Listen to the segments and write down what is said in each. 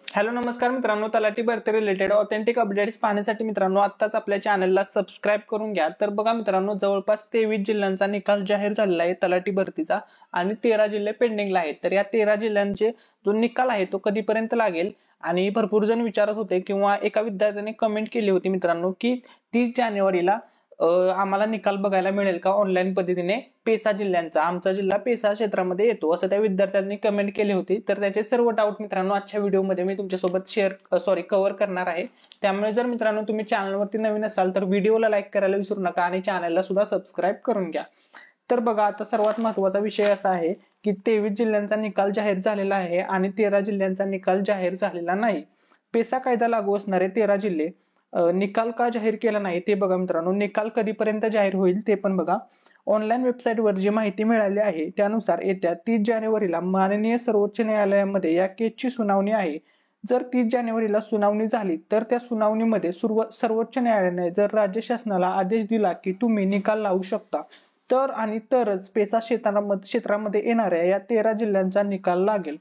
Hello नमस्कार मित्रांनो, तलाठी भरती रिलेटेड ऑथेंटिक अपडेट्स पाहण्यासाठी मित्रांनो आत्ताच आपल्या चॅनलला सबस्क्राईब करून घ्या। तर बघा मित्रांनो, जवळपास 23 जिल्ह्यांचा निकाल जाहीर झालेला आहे तलाठी भरतीचा आणि 13 जिल्हे पेंडिंगला आहेत। तर या 13 जिल्ह्यांचे जो निकाल आहे तो कधीपर्यंत लागेल आणि भरपूर जण विचारत होते किंवा एका विद्यार्थ्याने कमेंट केली होती मित्रांनो की 30 जानेवारीला आम्हाला निकाल बघायला मिळेल का ऑनलाईन पद्धतीने पेसा जिल्ह्यांचा, आमचा जिल्हा पेसा क्षेत्रामध्ये येतो असं त्या विद्यार्थ्यांनी कमेंट केली होती। तर त्याचे सर्व डाऊट मित्रांनो आजच्या व्हिडिओमध्ये मी तुमच्यासोबत कव्हर करणार आहे। त्यामुळे जर मित्रांनो तुम्ही चॅनलवरती नवीन असाल तर व्हिडिओला लाईक करायला विसरू नका आणि चॅनलला सुद्धा सबस्क्राईब करून घ्या। तर बघा, आता सर्वात महत्त्वाचा विषय असा आहे की 23 जिल्ह्यांचा निकाल जाहीर झालेला आहे आणि 13 जिल्ह्यांचा निकाल जाहीर झालेला नाही। पेसा कायदा लागू असणारे 13 जिल्हे निकाल का जाहीर केला नाही ते बघा मित्रांनो। निकाल कधीपर्यंत जाहीर होईल ते पण बघा। ऑनलाईन वेबसाईटवर जी माहिती मिळाली आहे त्यानुसार येत्या 30 जानेवारीला माननीय सर्वोच्च न्यायालयामध्ये या केसची सुनावणी आहे। जर 30 जानेवारीला सुनावणी झाली तर त्या सुनावणीमध्ये सर्वोच्च न्यायालयाने जर राज्य शासनाला आदेश दिला की तुम्ही निकाल लावू शकता तर आणि तरच पेसा क्षेत्रामध्ये येणाऱ्या या 13 जिल्ह्यांचा निकाल लागेल।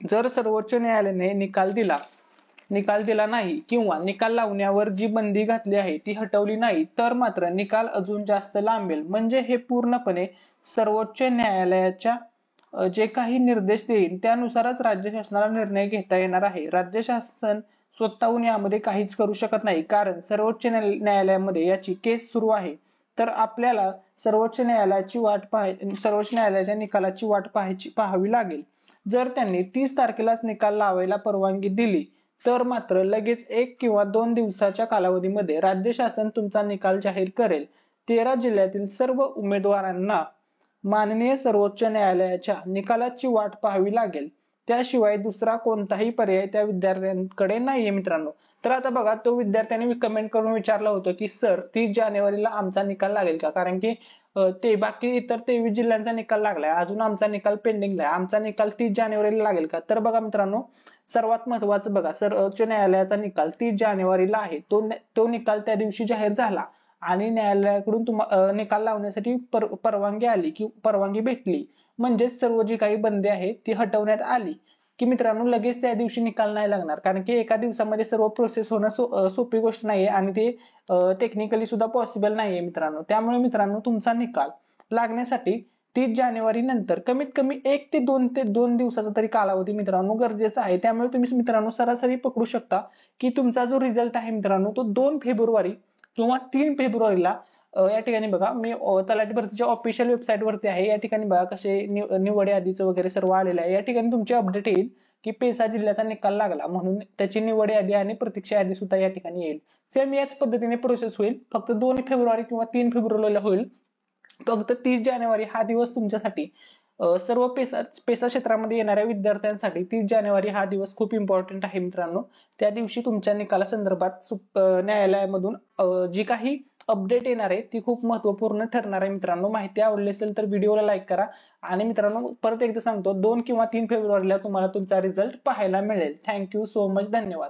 जर सर्वोच्च न्यायालयाने निकाल दिला नाही किंवा निकाल लावण्यावर जी बंदी घातली आहे ती हटवली नाही तर मात्र निकाल अजून जास्त लांबेल। म्हणजे हे पूर्णपणे सर्वोच्च न्यायालयाच्या जे काही निर्देश देईल त्यानुसारच राज्य शासनाला निर्णय घेता येणार आहे। राज्य शासन स्वतःहून यामध्ये काहीच करू शकत नाही, कारण सर्वोच्च न्यायालयामध्ये याची केस सुरू आहे। तर आपल्याला सर्वोच्च न्यायालयाच्या निकालाची वाट पाहावी लागेल। जर त्यांनी 30 तारखेलाच निकाल लावायला परवानगी दिली तर मात्र लगेच 1 किंवा 2 दिवसाच्या कालावधीमध्ये राज्य शासन तुमचा निकाल जाहीर करेल। 13 जिल्ह्यातील सर्व उमेदवारांना माननीय सर्वोच्च न्यायालयाच्या निकालाची वाट पाहावी लागेल, त्याशिवाय दुसरा कोणताही पर्याय त्या विद्यार्थ्यांकडे नाहीये मित्रांनो। तर आता बघा, तो विद्यार्थ्याने कमेंट करून विचारलं होतं की सर 30 जानेवारीला आमचा निकाल लागेल का, कारण की ते बाकी इतर 23 जिल्ह्यांचा निकाल लागलाय, अजून आमचा निकाल पेंडिंगला आहे, आमचा निकाल 30 जानेवारीला लागेल का। तर बघा मित्रांनो, सर्वात महत्वाचं बघा, सर्वोच्च न्यायालयाचा निकाल 30 जानेवारीला आहे। तो निकाल त्या दिवशी जाहीर झाला आणि न्यायालयाकडून निकाल लावण्यासाठी परवानगी आली की परवानगी भेटली, म्हणजे सर्व जी काही बंदी आहे ती हटवण्यात आली की मित्रांनो लगेच त्या दिवशी निकाल नाही लागणार, कारण की एका दिवसामध्ये सर्व प्रोसेस होणं सोपी गोष्ट नाहीये आणि ते टेक्निकली सुद्धा पॉसिबल नाहीये मित्रांनो। त्यामुळे मित्रांनो तुमचा निकाल लागण्यासाठी 30 जानेवारी नंतर कमीत कमी 1 ते 2 दिवसाचा तरी कालावधी मित्रांनो गरजेचा आहे। त्यामुळे तुम्ही मित्रांनो सरासरी पकडू शकता की तुमचा जो रिझल्ट आहे मित्रांनो तो 2 फेब्रुवारी किंवा 3 फेब्रुवारीला या ठिकाणी बघा, मी तलाठी भरतीच्या ऑफिशियल वेबसाईट वरती आहे। या ठिकाणी बघा कसे निवड यादीचं वगैरे सर्व आलेलं आहे। या ठिकाणी तुमची अपडेट येईल की पेसा जिल्ह्याचा निकाल लागला म्हणून त्याची निवड यादी आणि प्रतीक्षा यादी सुद्धा या ठिकाणी येईल। सेम याच पद्धतीने प्रोसेस होईल, फक्त 2 फेब्रुवारी किंवा 3 फेब्रुवारीला होईल। फक्त 30 जानेवारी हा दिवस तुमच्यासाठी सर्व पेसा क्षेत्रामध्ये येणाऱ्या विद्यार्थ्यांसाठी 30 जानेवारी हा दिवस खूप इम्पॉर्टंट आहे मित्रांनो। त्या दिवशी तुमच्या निकालासंदर्भात न्यायालयामधून जी काही अपडेट येणार आहे ती खूप महत्त्वपूर्ण ठरणार आहे मित्रांनो। माहिती आवडली असेल तर व्हिडिओला लाईक करा आणि मित्रांनो परत एकदा सांगतो 2 किंवा 3 फेब्रुवारीला तुम्हाला तुमचा रिझल्ट पाहायला मिळेल। थँक्यू सो मच, धन्यवाद।